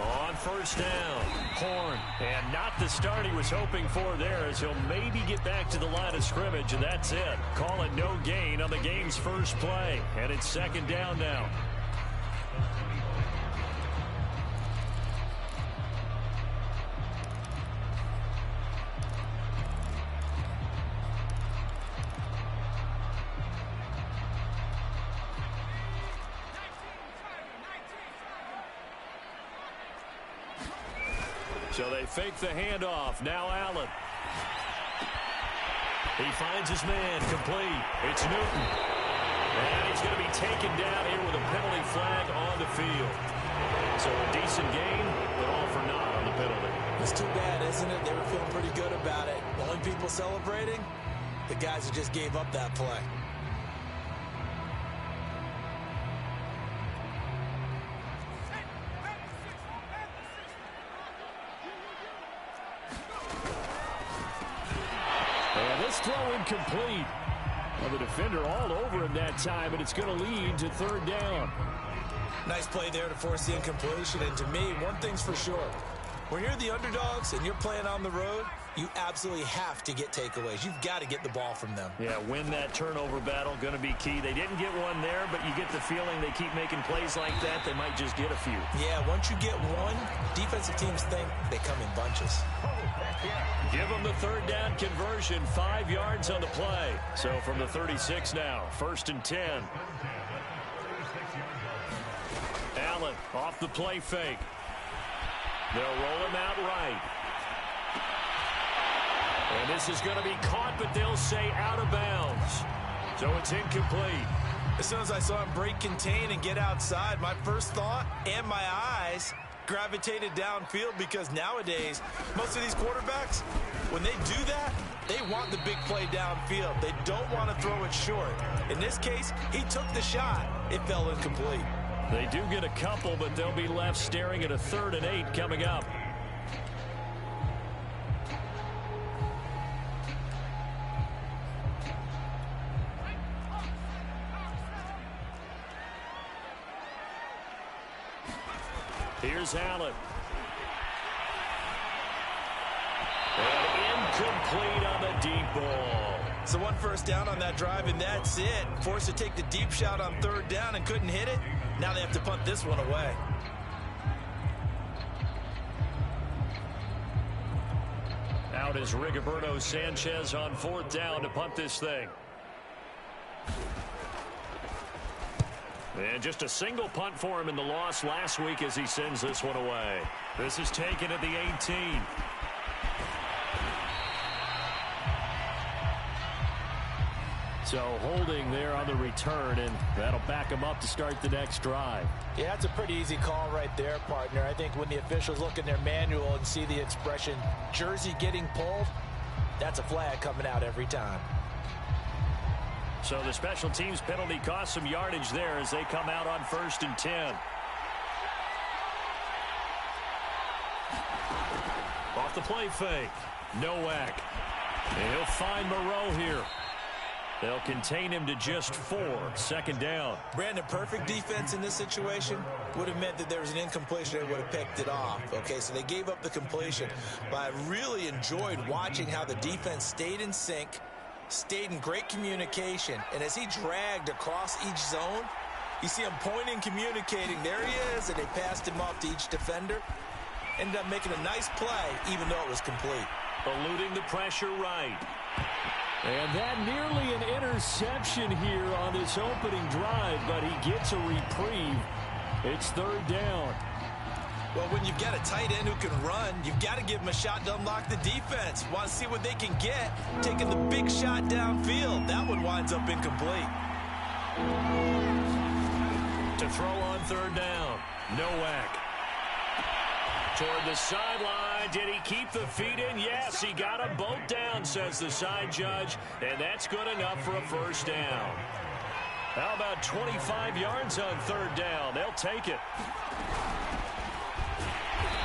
On first down, Horn. And not the start he was hoping for there, as he'll maybe get back to the line of scrimmage, and that's it. Call it no gain on the game's first play. And it's second down now. So they fake the handoff. Now Allen. He finds his man complete. It's Newton. And he's going to be taken down here with a penalty flag on the field. So a decent game, but all for naught on the penalty. It's too bad, isn't it? They were feeling pretty good about it. The only people celebrating, the guys who just gave up that play. Throw incomplete. Well, the defender all over him that time, and it's going to lead to third down. Nice play there to force the incompletion. And to me, one thing's for sure. When you're the underdogs and you're playing on the road, you absolutely have to get takeaways. You've got to get the ball from them. Yeah, win that turnover battle, going to be key. They didn't get one there, but you get the feeling they keep making plays like that, they might just get a few. Yeah, once you get one, defensive teams think they come in bunches. Give them the third down conversion, 5 yards on the play. So from the 36 now, 1st and 10. Allen off the play fake. They'll roll him out right. And this is going to be caught, but they'll say out of bounds. So it's incomplete. As soon as I saw him break contain and get outside, my first thought and my eyes gravitated downfield, because nowadays, most of these quarterbacks, when they do that, they want the big play downfield. They don't want to throw it short. In this case, he took the shot. It fell incomplete. They do get a couple, but they'll be left staring at a 3rd and 8 coming up. Here's Allen. And incomplete on the deep ball. So one first down on that drive, and that's it. Forced to take the deep shot on 3rd down and couldn't hit it. Now they have to punt this one away. Out is Rigoberto Sanchez on 4th down to punt this thing. And just a single punt for him in the loss last week as he sends this one away. This is taken at the 18. So holding there on the return, and that'll back him up to start the next drive. Yeah, that's a pretty easy call right there, partner. I think when the officials look in their manual and see the expression jersey getting pulled, that's a flag coming out every time. So the special teams penalty cost some yardage there as they come out on 1st and 10. Off the play fake. Nowak. And he'll find Moreau here. They'll contain him to just 4. 2nd down. Brandon, perfect defense in this situation would have meant that there was an incompletion. They would have picked it off. Okay, so they gave up the completion. But I really enjoyed watching how the defense stayed in sync, stayed in great communication, and as he dragged across each zone, you see him pointing, communicating. There he is, and they passed him off to each defender. Ended up making a nice play, even though it was complete. Eluding the pressure right. And that nearly an interception here on this opening drive, but he gets a reprieve. It's 3rd down. Well, when you've got a tight end who can run, you've got to give him a shot to unlock the defense. Want to see what they can get, taking the big shot downfield. That one winds up incomplete. To throw on 3rd down, Nowak. Toward the sideline. Did he keep the feet in? Yes, he got them both down, says the side judge, and that's good enough for a 1st down. How about 25 yards on 3rd down? They'll take it.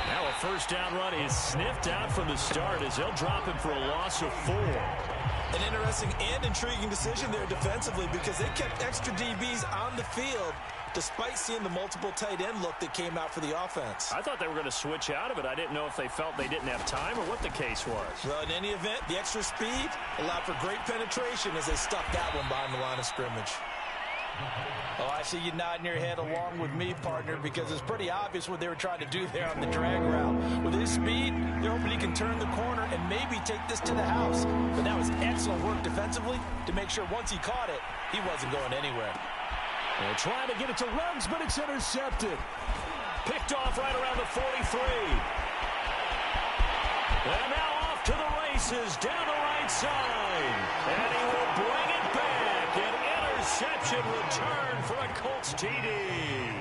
Now a 1st down run is sniffed out from the start as they'll drop him for a loss of 4. An interesting and intriguing decision there defensively, because they kept extra DBs on the field despite seeing the multiple tight end look that came out for the offense. I thought they were going to switch out of it. I didn't know if they felt they didn't have time or what the case was. Well, in any event, the extra speed allowed for great penetration as they stuck that one behind the line of scrimmage. Oh, I see you nodding your head along with me, partner, because it's pretty obvious what they were trying to do there on the drag route. With his speed, they're hoping he can turn the corner and maybe take this to the house. But that was excellent work defensively to make sure once he caught it, he wasn't going anywhere. They're trying to get it to Ruggs, but it's intercepted. Picked off right around the 43. And now off to the races down the right side. And he will bring it back. An interception return for a Colts TD.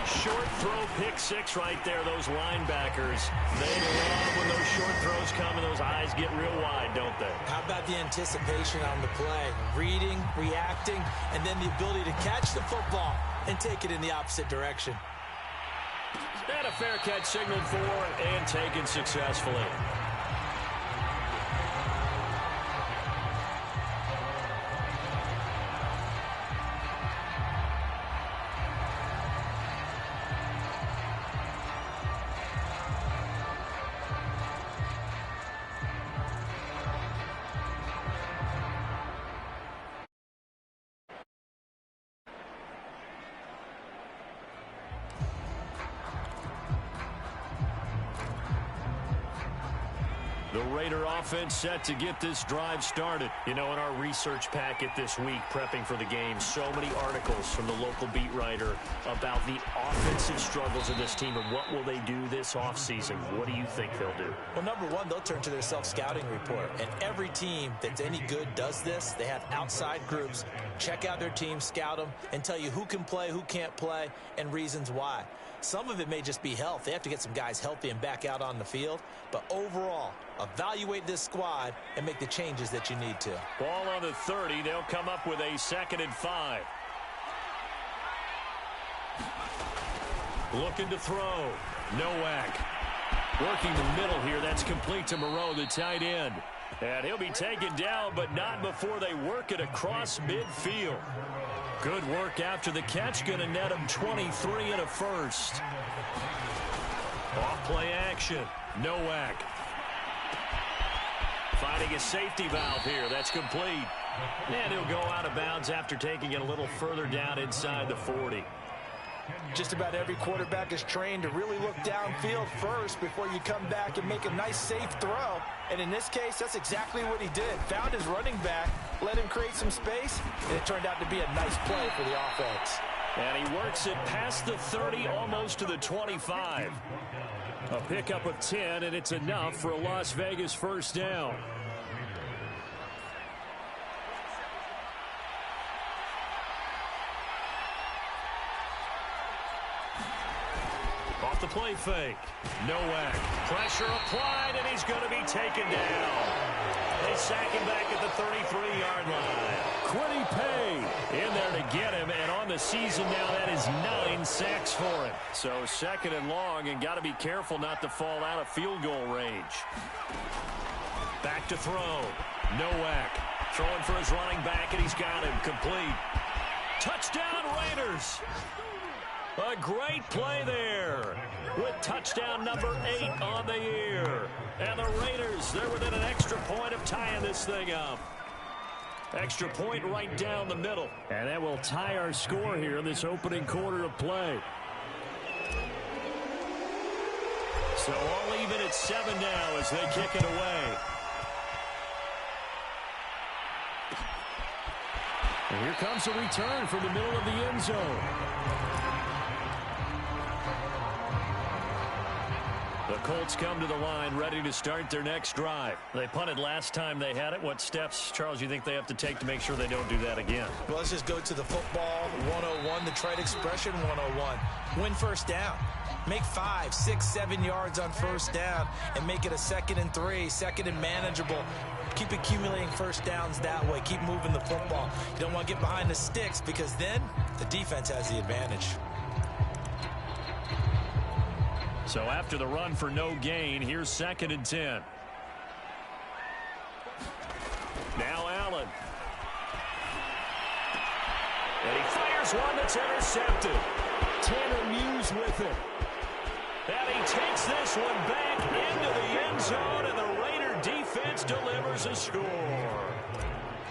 Short throw pick six right there. Those linebackers, they love when those short throws come and those eyes get real wide, don't they? How about the anticipation on the play? Reading, reacting, and then the ability to catch the football and take it in the opposite direction. And a fair catch signaled for and taken successfully. The Raider offense set to get this drive started. You know, in our research packet this week, prepping for the game, so many articles from the local beat writer about the offensive struggles of this team and what will they do this offseason. What do you think they'll do? Well, number one, they'll turn to their self-scouting report. And every team that's any good does this. They have outside groups. Check out their team, scout them, and tell you who can play, who can't play, and reasons why. Some of it may just be health. They have to get some guys healthy and back out on the field. But overall, evaluate this squad and make the changes that you need to. Ball on the 30. They'll come up with a 2nd and 5. Looking to throw. Nowak. Working the middle here. That's complete to Moreau, the tight end. And he'll be taken down, but not before they work it across midfield. Good work after the catch. Going to net him 23 and a first. Off play action. Nowak. Finding a safety valve here. That's complete. And he'll go out of bounds after taking it a little further down inside the 40. Just about every quarterback is trained to really look downfield first before you come back and make a nice, safe throw. And in this case, that's exactly what he did. Found his running back, let him create some space, and it turned out to be a nice play for the offense. And he works it past the 30, almost to the 25. A pickup of 10, and it's enough for a Las Vegas first down. Off the play fake. Nowak. Pressure applied, and he's going to be taken down. They sack him back at the 33-yard line. Quiddy Pay in there to get him, and on the season now, that is 9 sacks for him. So 2nd and long, and got to be careful not to fall out of field goal range. Back to throw. Nowak throwing for his running back, and he's got him complete. Touchdown Raiders. A great play there with touchdown number 8 on the year. And the Raiders, they're within an extra point of tying this thing up. Extra point right down the middle. And that will tie our score here in this opening quarter of play. So all even at 7 now as they kick it away. And here comes a return from the middle of the end zone. The Colts come to the line ready to start their next drive. They punted last time they had it. What steps, Charles, you think they have to take to make sure they don't do that again? Well, let's just go to the football 101, the trite expression 101. Win first down. Make 5, 6, 7 yards on first down and make it a 2nd and 3, 2nd and manageable. Keep accumulating first downs that way. Keep moving the football. You don't want to get behind the sticks because then the defense has the advantage. So after the run for no gain, here's 2nd and 10. Now Allen. And he is one that's intercepted. Tanner Muse with it. And he takes this one back into the end zone, and the Raider defense delivers a score.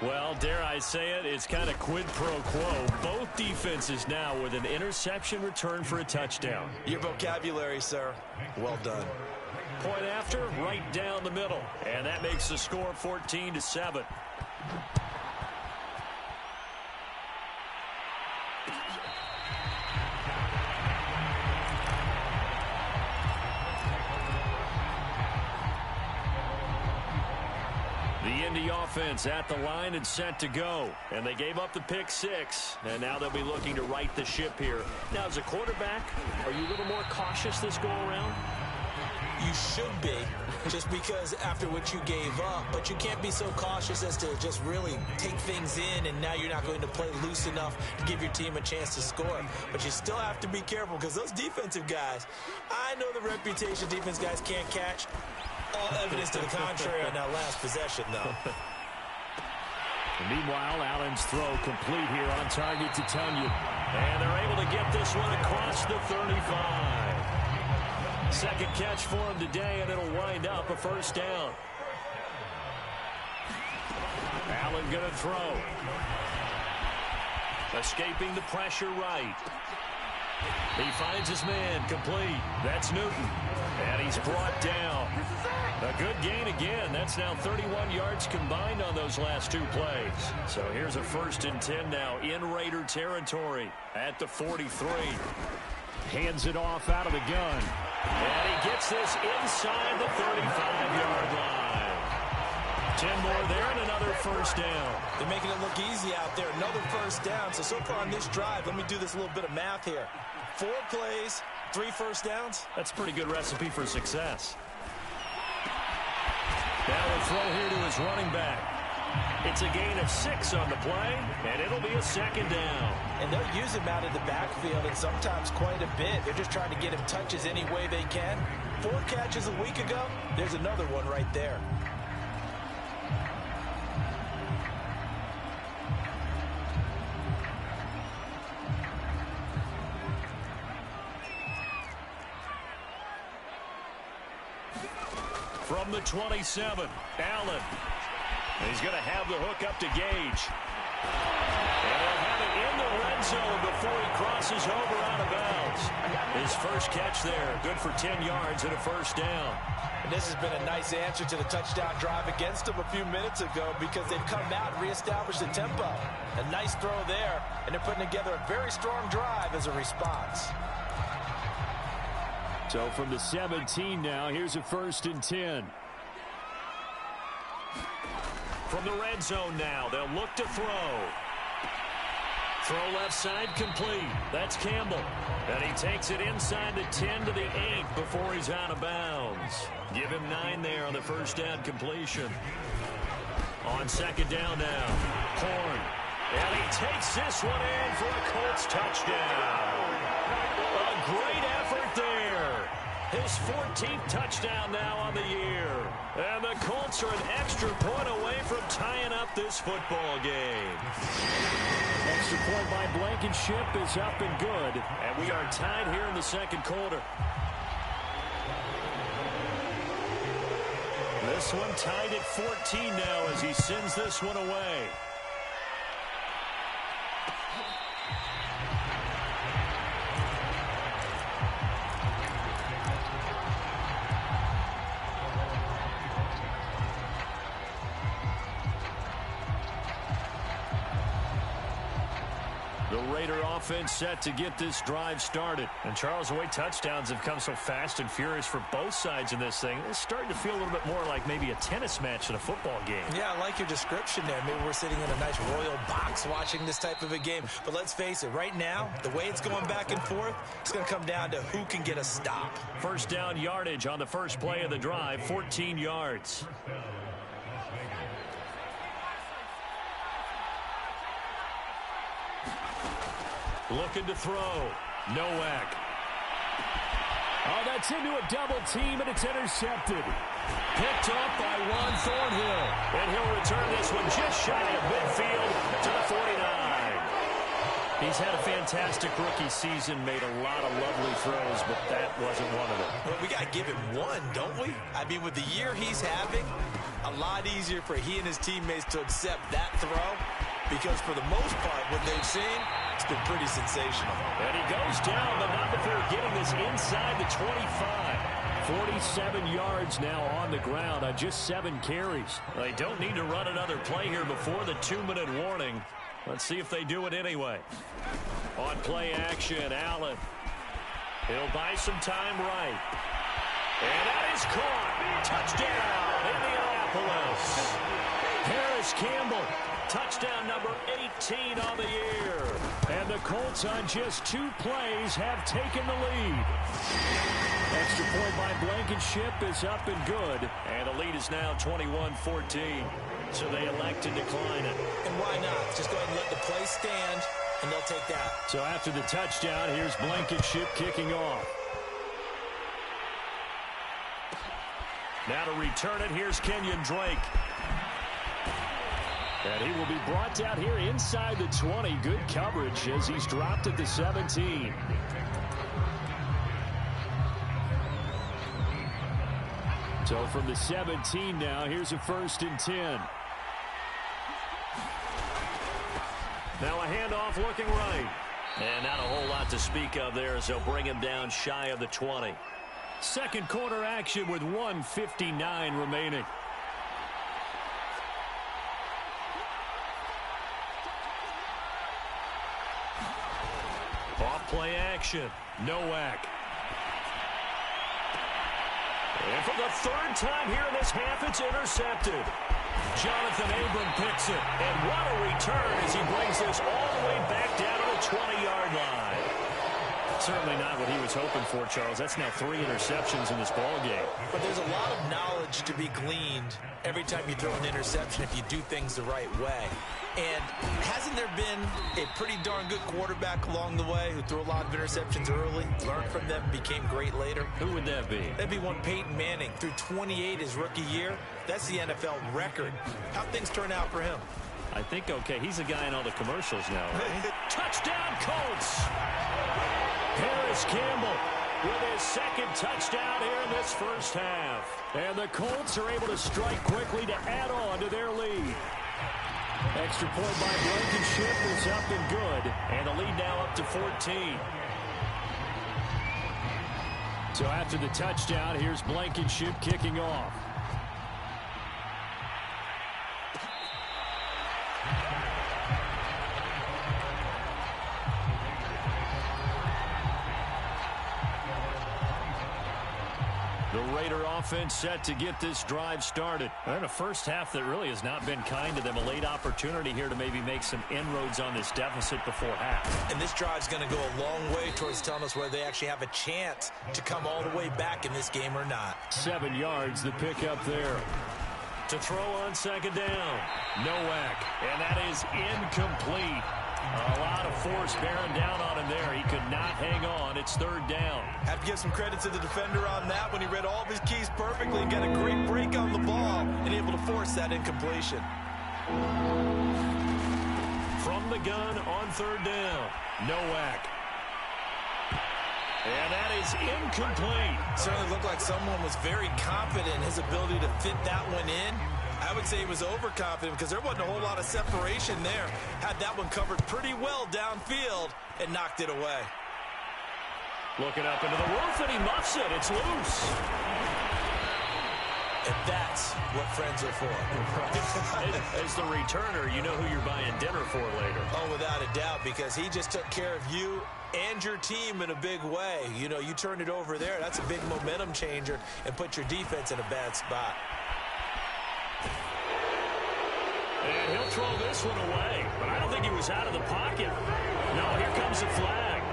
Well, dare I say it, it's kind of quid pro quo. Both defenses now with an interception return for a touchdown. Your vocabulary, sir. Well done. Point after, right down the middle. And that makes the score 14-7. The Indy offense at the line and set to go. And they gave up the pick six. And now they'll be looking to right the ship here. Now, as a quarterback, are you a little more cautious this go around? You should be, just because after what you gave up. But you can't be so cautious as to just really take things in, and now you're not going to play loose enough to give your team a chance to score. But you still have to be careful, because those defensive guys, I know the reputation defense guys can't catch. All evidence to the contrary on that last possession, though. Meanwhile, Allen's throw complete here on target to Tunyon. And they're able to get this one across the 35. Second catch for him today, and it'll wind up a first down. Allen going to throw. Escaping the pressure right. He finds his man complete. That's Newton. And he's brought down. A good gain again. That's now 31 yards combined on those last two plays. So here's a 1st and 10 now in Raider territory at the 43. Hands it off out of the gun. And he gets this inside the 35-yard line. 10 more there and another first down. They're making it look easy out there. Another first down. So far on this drive, let me do this little bit of math here. 4 plays, 3 first downs. That's a pretty good recipe for success. Now a throw here to his running back. It's a gain of 6 on the play, and it'll be a second down. And they'll use him out of the backfield, and sometimes quite a bit. They're just trying to get him touches any way they can. 4 catches a week ago, there's another one right there. From the 27, Allen. He's going to have the hook up to Gage. And he'll have it in the red zone before he crosses over out of bounds. His first catch there, good for 10 yards and a first down. And this has been a nice answer to the touchdown drive against them a few minutes ago, because they've come out and reestablished the tempo. A nice throw there, and they're putting together a very strong drive as a response. So from the 17 now, here's a 1st and 10. From the red zone now, they'll look to throw. Throw left side complete. That's Campbell. And he takes it inside the 10 to the 8 before he's out of bounds. Give him 9 there on the first down completion. On second down now, Horn. And he takes this one in for a Colts touchdown. A great effort there. His 14th touchdown now on the year. And the Colts are an extra point away from tying up this football game. Extra point by Blankenship is up and good. And we are tied here in the second quarter. This one tied at 14 now as he sends this one away. The Raider offense set to get this drive started. And Charles, the way touchdowns have come so fast and furious for both sides in this thing, it's starting to feel a little bit more like maybe a tennis match than a football game. Yeah, I like your description there. Maybe we're sitting in a nice royal box watching this type of a game. But let's face it, right now, the way it's going back and forth, it's going to come down to who can get a stop. First down yardage on the first play of the drive, 14 yards. Looking to throw. Nowak. Oh, that's into a double team, and it's intercepted. Picked up by Juan Thornhill. And he'll return this one just shy of midfield to the 49. He's had a fantastic rookie season, made a lot of lovely throws, but that wasn't one of them. Well, we got to give him one, don't we? I mean, with the year he's having, a lot easier for he and his teammates to accept that throw, because for the most part, what they've seen, it's been pretty sensational. And he goes down, but not before getting this inside the 25. 47 yards now on the ground on just 7 carries. They don't need to run another play here before the 2-minute warning. Let's see if they do it anyway. On play action, Allen. He'll buy some time right. And that is caught. Touchdown, Indianapolis. Harris Campbell, touchdown number 18 on the year. And the Colts on just 2 plays have taken the lead. Extra point by Blankenship is up and good. And the lead is now 21-14. So they elect to decline it. And why not? Just go ahead and let the play stand, and they'll take that. So after the touchdown, here's Blankenship kicking off. Now to return it, here's Kenyon Drake. And he will be brought down here inside the 20. Good coverage as he's dropped at the 17. So from the 17 now, here's a 1st and 10. Now a handoff looking right. And not a whole lot to speak of there as they'll bring him down shy of the 20. Second quarter action with 1:59 remaining. Off play action. Nowak. And for the 3rd time here in this half, it's intercepted. Jonathan Abram picks it. And what a return as he brings this all the way back down to the 20-yard line. Certainly not what he was hoping for, Charles. That's now 3 interceptions in this ballgame. But there's a lot of knowledge to be gleaned every time you throw an interception if you do things the right way. And hasn't there been a pretty darn good quarterback along the way who threw a lot of interceptions early, learned from them, became great later? Who would that be? That'd be one Peyton Manning. Threw 28 his rookie year. That's the NFL record. How'd things turn out for him? I think, okay, he's a guy in all the commercials now, right? Touchdown, Colts! Harris Campbell with his 2nd touchdown here in this first half. And the Colts are able to strike quickly to add on to their lead. Extra point by Blankenship is up and good. And the lead now up to 14. So after the touchdown, here's Blankenship kicking off. The Raider offense set to get this drive started. And a first half that really has not been kind to them. A late opportunity here to maybe make some inroads on this deficit before half. And this drive's going to go a long way towards telling us whether they actually have a chance to come all the way back in this game or not. 7 yards, the pickup there. To throw on 2nd down. Nowak. And that is incomplete. A lot of force bearing down on him there. He could not hang on. It's 3rd down. Have to give some credit to the defender on that when he read all of his keys perfectly and got a great break on the ball and able to force that incompletion. From the gun on 3rd down. Nowak. And that is incomplete. Certainly looked like someone was very confident in his ability to fit that one in. I would say he was overconfident because there wasn't a whole lot of separation there. Had that one covered pretty well downfield and knocked it away. Looking up into the roof, and he muffs it. It's loose. And that's what friends are for. As the returner, you know who you're buying dinner for later. Oh, without a doubt, because he just took care of you and your team in a big way. You know, you turned it over there. That's a big momentum changer and put your defense in a bad spot. And he'll throw this one away. But I don't think he was out of the pocket. No, here comes the flag.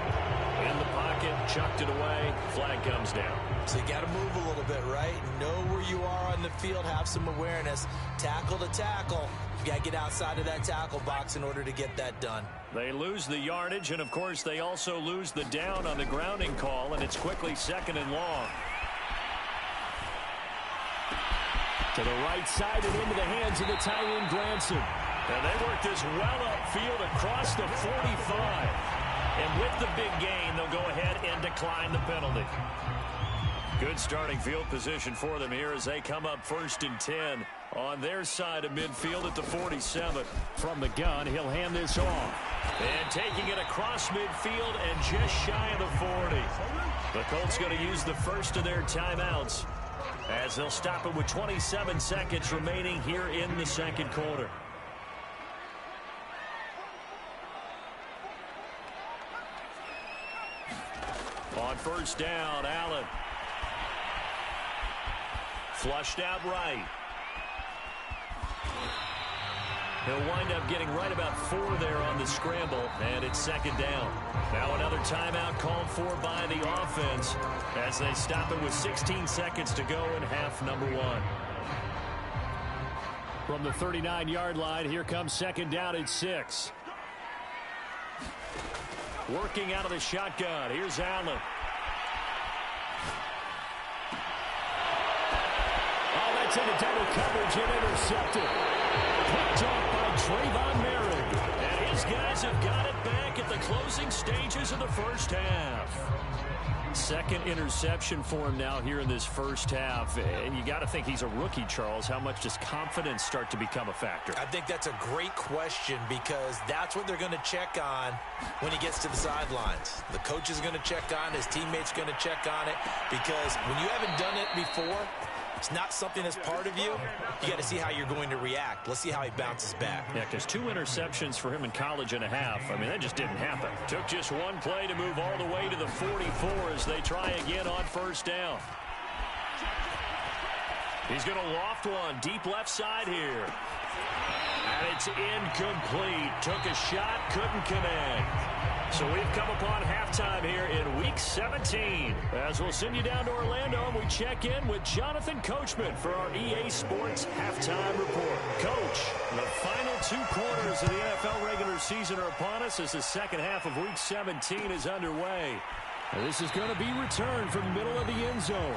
In the pocket, chucked it away. Flag comes down. So you got to move a little bit, right? Know where you are on the field. Have some awareness. Tackle to tackle. You got to get outside of that tackle box in order to get that done. They lose the yardage, and, of course, they also lose the down on the grounding call, and it's quickly 2nd and long. To the right side and into the hands of the tight end, Granson. And they work this well upfield across the 45. And with the big gain, they'll go ahead and decline the penalty. Good starting field position for them here as they come up 1st and 10 on their side of midfield at the 47. From the gun, he'll hand this off. And taking it across midfield and just shy of the 40. The Colts going to use the first of their timeouts as they'll stop it with 27 seconds remaining here in the second quarter. On 1st down, Allen. Flushed out right. He'll wind up getting right about 4 there on the scramble, and it's 2nd down. Now another timeout called for by the offense as they stop it with 16 seconds to go in half number 1. From the 39-yard line, here comes 2nd down at 6. Working out of the shotgun. Here's Allen. Oh, that's into double coverage and intercepted. Picked off by Trayvon Merrick. And his guys have got it back at the closing stages of the first half. 2nd interception for him now here in this first half. And you got to think he's a rookie, Charles. How much does confidence start to become a factor? I think that's a great question because that's what they're going to check on when he gets to the sidelines. The coach is going to check on, his teammates going to check on it, because when you haven't done it before, it's not something that's part of you. You got to see how you're going to react. Let's see how he bounces back. Yeah, because 2 interceptions for him in college and a half. I mean, that just didn't happen. Took just 1 play to move all the way to the 44 as they try again on 1st down. He's going to loft one deep left side here. And it's incomplete. Took a shot, couldn't connect. So we've come upon halftime here in Week 17. As we'll send you down to Orlando, and we check in with Jonathan Coachman for our EA Sports Halftime Report. Coach, the final 2 quarters of the NFL regular season are upon us as the second half of Week 17 is underway. This is going to be returned from the middle of the end zone.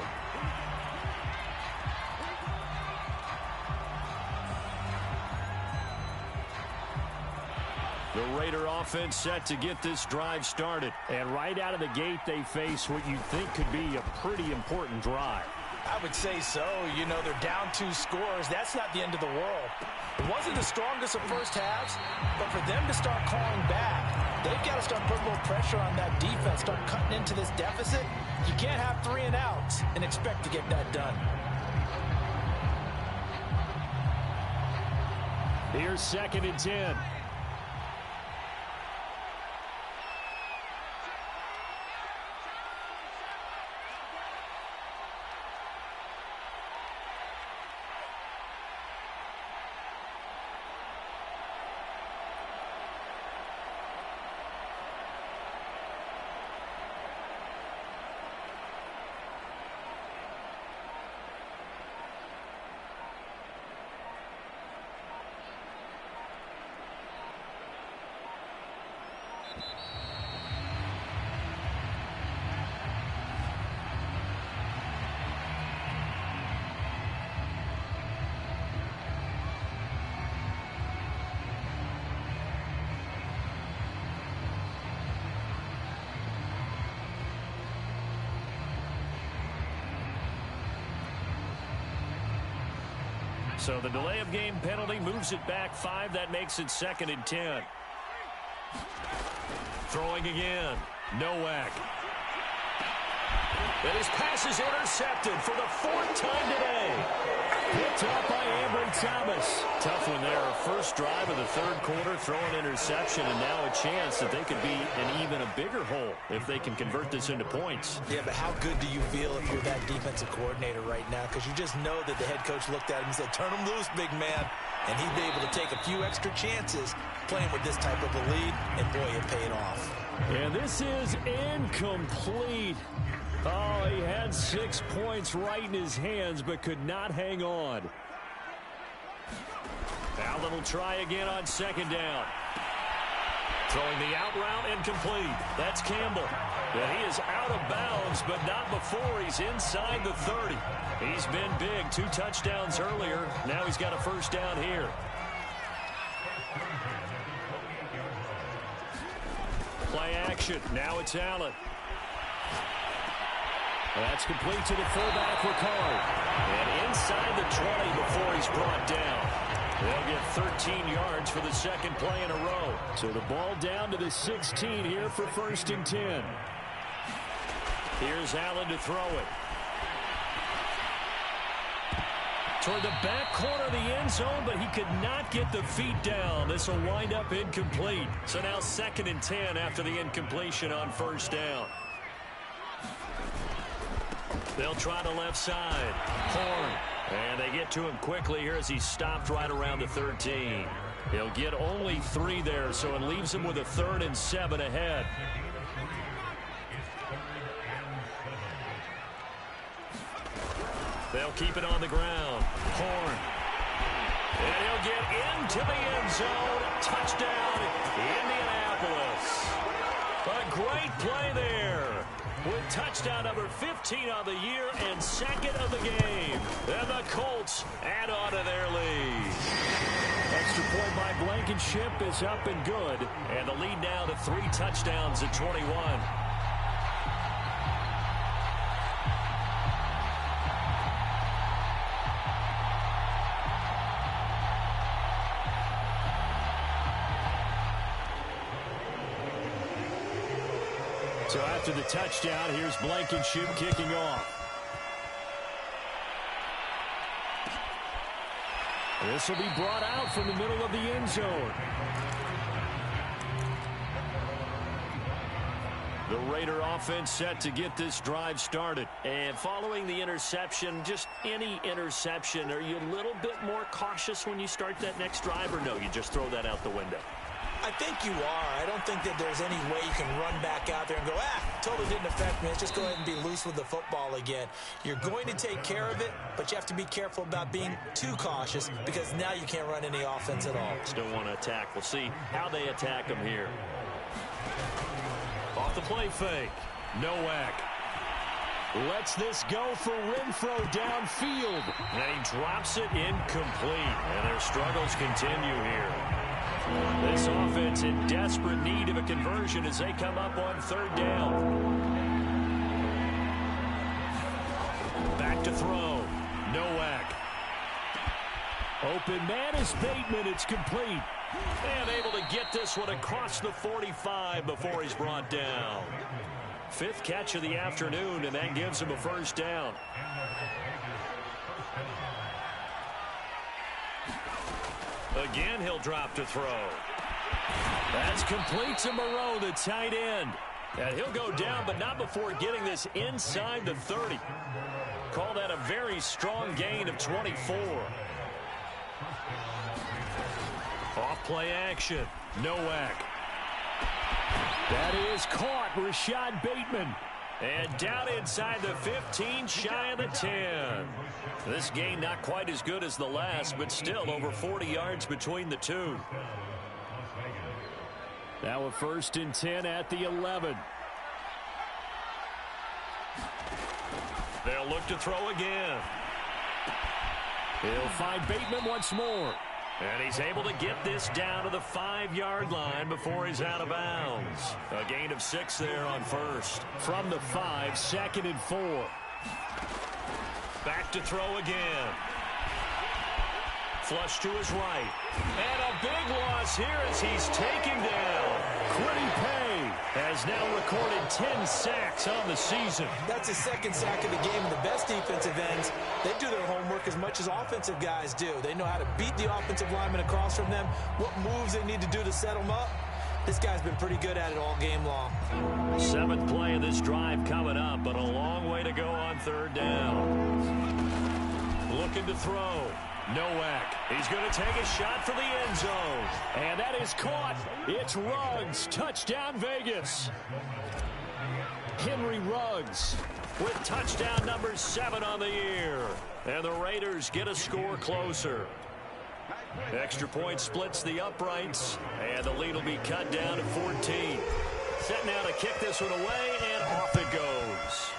The Raider offense set to get this drive started. And right out of the gate, they face what you think could be a pretty important drive. I would say so. You know, they're down 2 scores. That's not the end of the world. It wasn't the strongest of first halves, but for them to start calling back, they've got to start putting a little pressure on that defense, start cutting into this deficit. You can't have 3 and outs and expect to get that done. Here's 2nd and 10. So the delay of game penalty moves it back 5. That makes it 2nd and 10. Throwing again. Nowak. And his pass is intercepted for the 4th time today. Picked up by Ambry Thomas. Tough one there. First drive of the 3rd quarter, throwing interception, and now a chance that they could be in even a bigger hole if they can convert this into points. Yeah, but how good do you feel if you're that defensive coordinator right now? Because you just know that the head coach looked at him and said, turn him loose, big man. And he'd be able to take a few extra chances playing with this type of a lead, and boy, it paid off. And this is incomplete. Oh, he had 6 points right in his hands, but could not hang on. Allen will try again on 2nd down. Throwing the out route and complete. That's Campbell. And he is out of bounds, but not before he's inside the 30. He's been big. 2 touchdowns earlier. Now he's got a 1st down here. Play action. Now it's Allen. That's complete to the fullback, Ricard. And inside the 20 before he's brought down. They'll get 13 yards for the second play in a row. So the ball down to the 16 here for 1st and 10. Here's Allen to throw it. Toward the back corner of the end zone, but he could not get the feet down. This will wind up incomplete. So now 2nd and 10 after the incompletion on 1st down. They'll try the left side. Horn. And they get to him quickly here as he stopped right around the 13. He'll get only 3 there, so it leaves him with a 3rd and 7 ahead. They'll keep it on the ground. Horn. And he'll get into the end zone. Touchdown, Indianapolis. A great play there. With touchdown number 15 on the year and 2nd of the game. And the Colts add on to their lead. Extra point by Blankenship is up and good. And the lead now to 3 touchdowns at 21. So after the touchdown, here's Blankenship kicking off. This will be brought out from the middle of the end zone. The Raider offense set to get this drive started. And following the interception, just any interception, are you a little bit more cautious when you start that next drive, or no, you just throw that out the window? I think you are. I don't think that there's any way you can run back out there and go, totally didn't affect me. Let's just go ahead and be loose with the football again. You're going to take care of it, but you have to be careful about being too cautious because now you can't run any offense at all. Still want to attack. We'll see how they attack them here. Off the play fake. Nowak. Lets this go for Renfro downfield. And he drops it incomplete. And their struggles continue here. This offense in desperate need of a conversion as they come up on 3rd down. Back to throw. Nowak. Open man is Bateman. It's complete. And able to get this one across the 45 before he's brought down. 5th catch of the afternoon, and that gives him a 1st down. Again, he'll drop to throw. That's complete to Moreau, the tight end. And he'll go down, but not before getting this inside the 30. Call that a very strong gain of 24. Off play action. Nowak. That is caught. Rashad Bateman. And down inside the 15, shy of the 10. This game not quite as good as the last, but still over 40 yards between the two. Now a 1st and 10 at the 11. They'll look to throw again. He'll find Bateman once more. And he's able to get this down to the 5-yard line before he's out of bounds. A gain of 6 there on 1st. From the 5, 2nd and 4. Back to throw again. Flush to his right. And a big loss here as he's taken down. Quiddy Pay has now recorded 10 sacks on the season. That's his 2nd sack of the game. And the best defensive ends, they do their homework as much as offensive guys do. They know how to beat the offensive lineman across from them, what moves they need to do to set them up. This guy's been pretty good at it all game long. 7th play of this drive coming up, but a long way to go on 3rd down. Looking to throw. Nowak. He's going to take a shot for the end zone. And that is caught. It's Ruggs. Touchdown, Vegas. Henry Ruggs with touchdown number 7 on the year. And the Raiders get a score closer. Extra point splits the uprights, and the lead will be cut down to 14. Set now to kick this one away, and off it goes.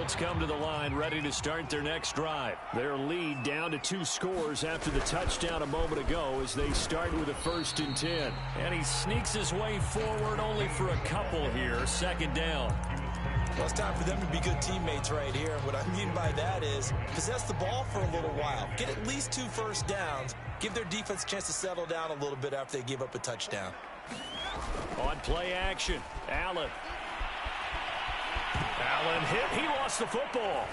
Colts come to the line ready to start their next drive. Their lead down to 2 scores after the touchdown a moment ago as they start with a 1st and 10. And he sneaks his way forward only for a couple here. 2nd down. Well, it's time for them to be good teammates right here. And what I mean by that is possess the ball for a little while. Get at least 2 first downs. Give their defense a chance to settle down a little bit after they give up a touchdown. On play action, Allen. Allen hit. He lost the football.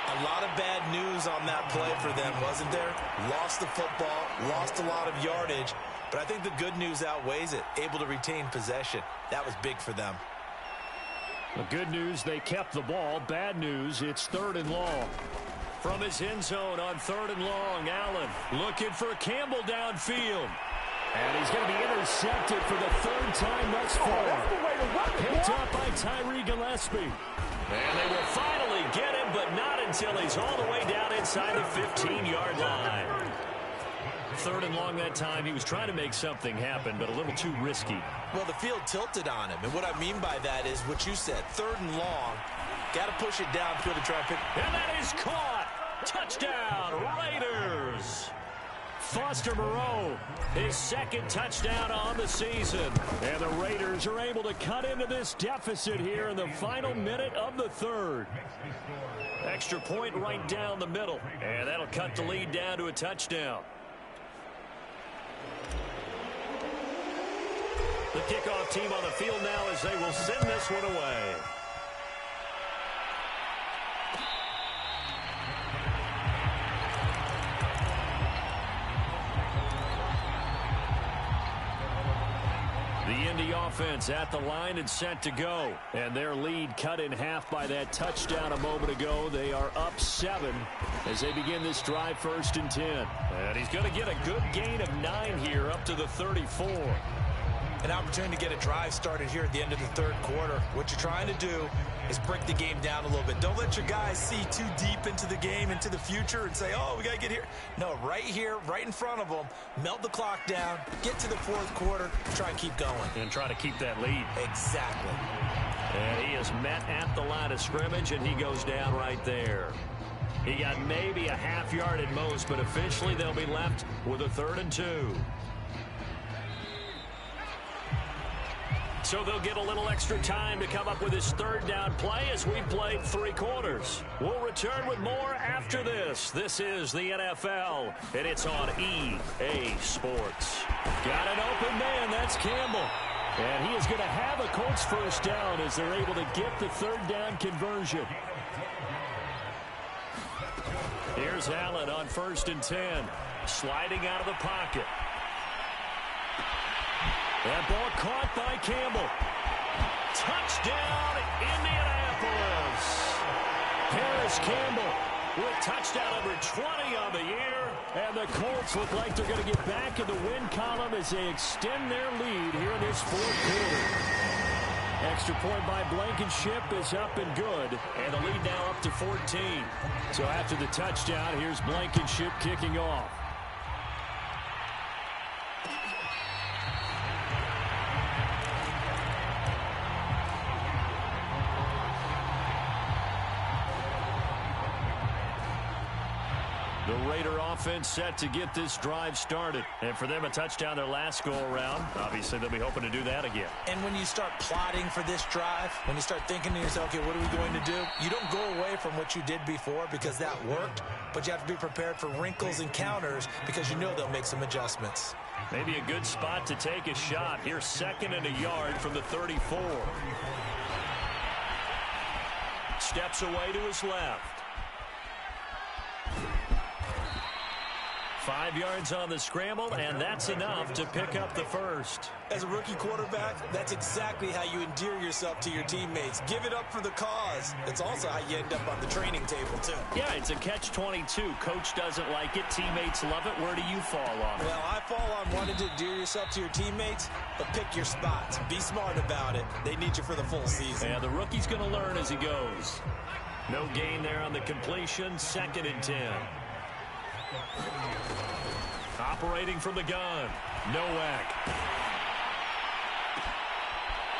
A lot of bad news on that play for them, wasn't there? Lost the football, lost a lot of yardage. But I think the good news outweighs it. Able to retain possession. That was big for them. The good news, they kept the ball. Bad news, it's 3rd and long. From his end zone on 3rd and long, Allen looking for Campbell downfield. And he's going to be intercepted for the 3rd time thus far. Picked up by Tyree Gillespie. And they will finally get him, but not until he's all the way down inside the 15-yard line. 3rd and long that time. He was trying to make something happen, but a little too risky. Well, the field tilted on him. And what I mean by that is what you said. 3rd and long. Got to push it downfield to try and pick. And that is caught. Touchdown, Raiders. Foster Moreau, his 2nd touchdown on the season. And the Raiders are able to cut into this deficit here in the final minute of the 3rd. Extra point right down the middle. And that'll cut the lead down to a touchdown. The kickoff team on the field now as they will send this one away. The Indy offense at the line and set to go. And their lead cut in half by that touchdown a moment ago. They are up 7 as they begin this drive 1st and 10. And he's going to get a good gain of 9 here up to the 34. An opportunity to get a drive started here at the end of the 3rd quarter. What you're trying to do is break the game down a little bit. Don't let your guys see too deep into the game, into the future, and say, oh, we got to get here. No, right here, right in front of them, melt the clock down, get to the 4th quarter, try and keep going. And try to keep that lead. Exactly. And he is met at the line of scrimmage, and he goes down right there. He got maybe a half yard at most, but officially they'll be left with a 3rd and 2. So they'll get a little extra time to come up with his 3rd down play as we've played 3 quarters. We'll return with more after this. This is the NFL, and it's on EA Sports. Got an open man. That's Campbell. And he is going to have a Colts 1st down as they're able to get the 3rd down conversion. Here's Allen on 1st and 10. Sliding out of the pocket. That ball caught by Campbell. Touchdown, Indianapolis. Paris Campbell with touchdown number 20 on the year. And the Colts look like they're going to get back in the win column as they extend their lead here in this 4th quarter. Extra point by Blankenship is up and good. And the lead now up to 14. So after the touchdown, here's Blankenship kicking off. The Raider offense set to get this drive started. And for them, a touchdown their last go-around. Obviously, they'll be hoping to do that again. And when you start plotting for this drive, when you start thinking to yourself, okay, what are we going to do? You don't go away from what you did before because that worked, but you have to be prepared for wrinkles and counters because you know they'll make some adjustments. Maybe a good spot to take a shot. Here's 2nd and a yard from the 34. Steps away to his left. 5 yards on the scramble, and that's enough to pick up the 1st. As a rookie quarterback, that's exactly how you endear yourself to your teammates. Give it up for the cause. It's also how you end up on the training table, too. Yeah, it's a catch-22. Coach doesn't like it. Teammates love it. Where do you fall on it? Well, I fall on wanting to endear yourself to your teammates, but pick your spots. Be smart about it. They need you for the full season. Yeah, the rookie's going to learn as he goes. No gain there on the completion. 2nd and 10. Operating from the gun, Nowak.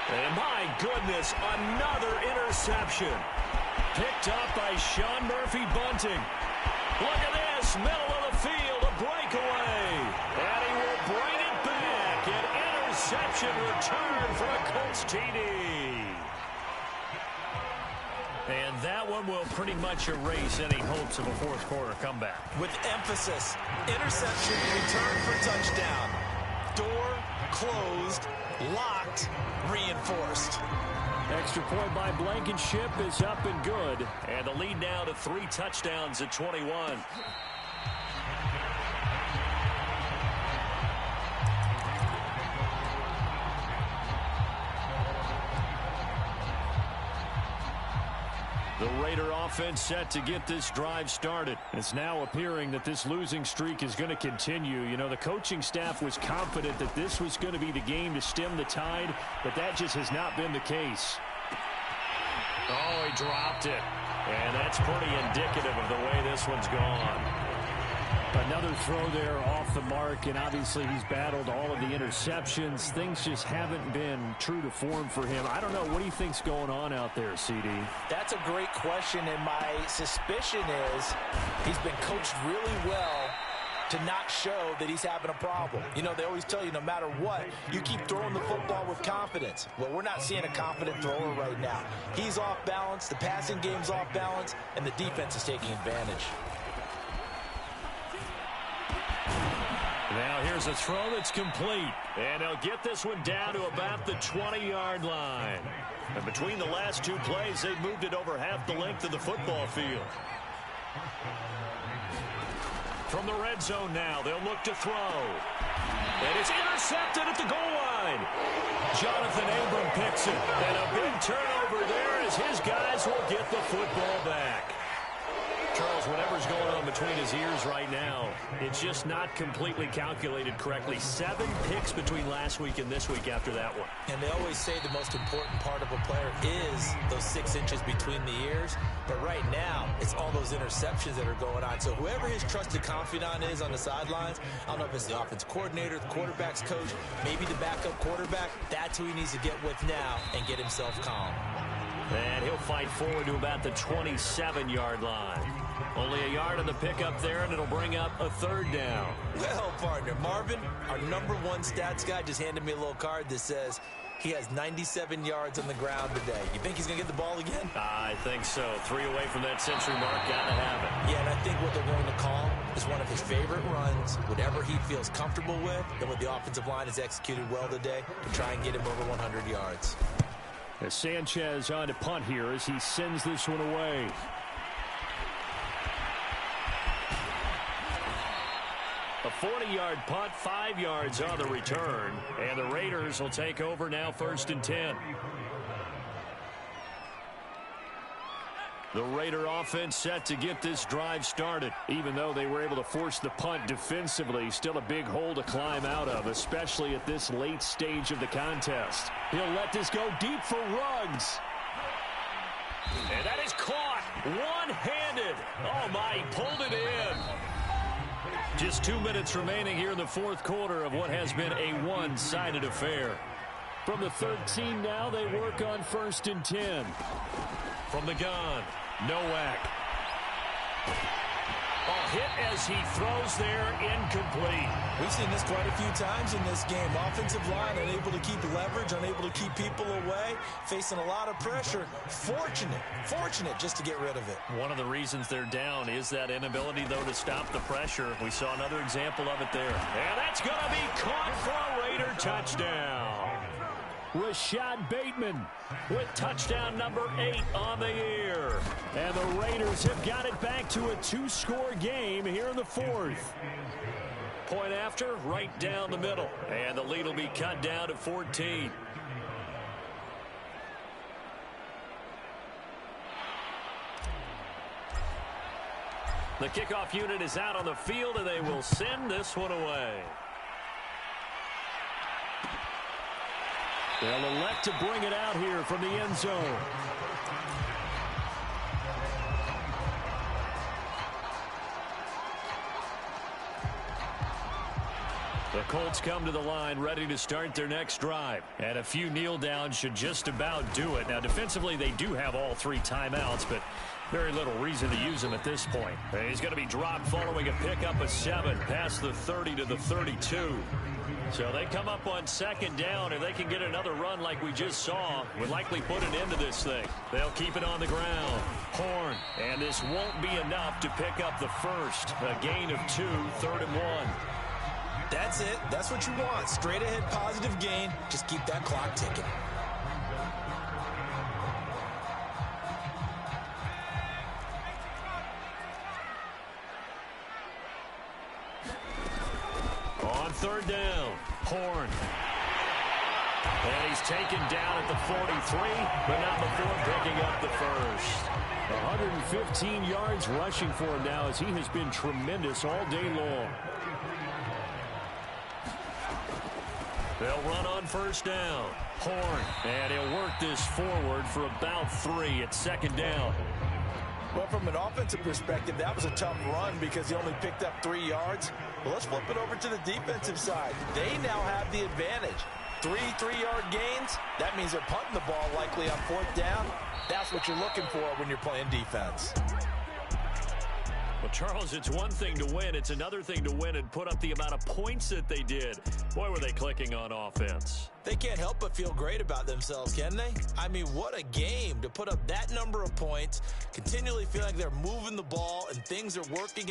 And my goodness, another interception. Picked up by Sean Murphy-Bunting. Look at this, middle of the field, a breakaway. And he will bring it back. An interception return for a Colts TD. And that one will pretty much erase any hopes of a fourth quarter comeback. With emphasis, interception, return for touchdown. Door closed, locked, reinforced. Extra point by Blankenship is up and good. And the lead now to 3 touchdowns at 21. The Raider offense set to get this drive started. It's now appearing that this losing streak is going to continue. You know, the coaching staff was confident that this was going to be the game to stem the tide, but that just has not been the case. Oh, he dropped it. And that's pretty indicative of the way this one's gone. Another throw there off the mark, and obviously he's battled all of the interceptions. Things just haven't been true to form for him. I don't know. What do you think's going on out there, CD? That's a great question, and my suspicion is he's been coached really well to not show that he's having a problem. You know, they always tell you no matter what, you keep throwing the football with confidence. Well, we're not seeing a confident thrower right now. He's off balance, the passing game's off balance, and the defense is taking advantage. Now here's a throw that's complete. And he'll get this one down to about the 20-yard line. And between the last 2 plays, they've moved it over half the length of the football field. From the red zone now, they'll look to throw. And it's intercepted at the goal line. Jonathan Abram picks it. And a big turnover there as his guys will get the football back. Charles, whatever's going on between his ears right now, it's just not completely calculated correctly. 7 picks between last week and this week after that one. And they always say the most important part of a player is those 6 inches between the ears. But right now, it's all those interceptions that are going on. So whoever his trusted confidant is on the sidelines, I don't know if it's the offense coordinator, the quarterback's coach, maybe the backup quarterback, that's who he needs to get with now and get himself calm. And he'll fight forward to about the 27-yard line. Only a yard on the pickup there, and it'll bring up a 3rd down. Well, partner, Marvin, our #1 stats guy, just handed me a little card that says he has 97 yards on the ground today. You think he's going to get the ball again? I think so. 3 away from that century mark. Got to have it. Yeah, and I think what they're going to call is one of his favorite runs, whatever he feels comfortable with, and what the offensive line has executed well today to try and get him over 100 yards. As Sanchez on to punt here as he sends this one away. A 40-yard punt, 5 yards on the return. And the Raiders will take over now 1st and 10. The Raider offense set to get this drive started. Even though they were able to force the punt defensively, still a big hole to climb out of, especially at this late stage of the contest. He'll let this go deep for Ruggs. And that is caught one-handed. Oh, my, he pulled it in. Just 2 minutes remaining here in the 4th quarter of what has been a one-sided affair. From the 13 now, they work on 1st and 10. From the gun, Nowak. Oh, hit as he throws there, incomplete. We've seen this quite a few times in this game. Offensive line unable to keep leverage, unable to keep people away, facing a lot of pressure. Fortunate just to get rid of it. One of the reasons they're down is that inability, though, to stop the pressure. We saw another example of it there. And that's going to be caught for a Raider touchdown. Rashad Bateman with touchdown number 8 on the year. And the Raiders have got it back to a 2-score game here in the 4th. Point after, right down the middle. And the lead will be cut down to 14. The kickoff unit is out on the field, and they will send this one away. They'll elect to bring it out here from the end zone. The Colts come to the line ready to start their next drive. And a few kneel downs should just about do it. Now, defensively, they do have all 3 timeouts, but very little reason to use them at this point. He's going to be dropped following a pickup of 7 past the 30 to the 32. So they come up on 2nd down, and they can get another run like we just saw. Would likely put an end to this thing. They'll keep it on the ground. Horn. And this won't be enough to pick up the first. A gain of 2, 3rd and 1. That's it. That's what you want. Straight ahead positive gain. Just keep that clock ticking. On 3rd down, Horn. And he's taken down at the 43, but not before picking up the first. 115 yards rushing for him now as he has been tremendous all day long. They'll run on 1st down. Horn. And he'll work this forward for about 3 at 2nd down. Well, from an offensive perspective, that was a tough run because he only picked up 3 yards. Well, let's flip it over to the defensive side. They now have the advantage. 3 3-yard gains. That means they're punting the ball likely on 4th down. That's what you're looking for when you're playing defense. Well, Charles, it's one thing to win. It's another thing to win and put up the amount of points that they did. Boy, were they clicking on offense. They can't help but feel great about themselves, can they? I mean, what a game to put up that number of points, continually feel like they're moving the ball and things are working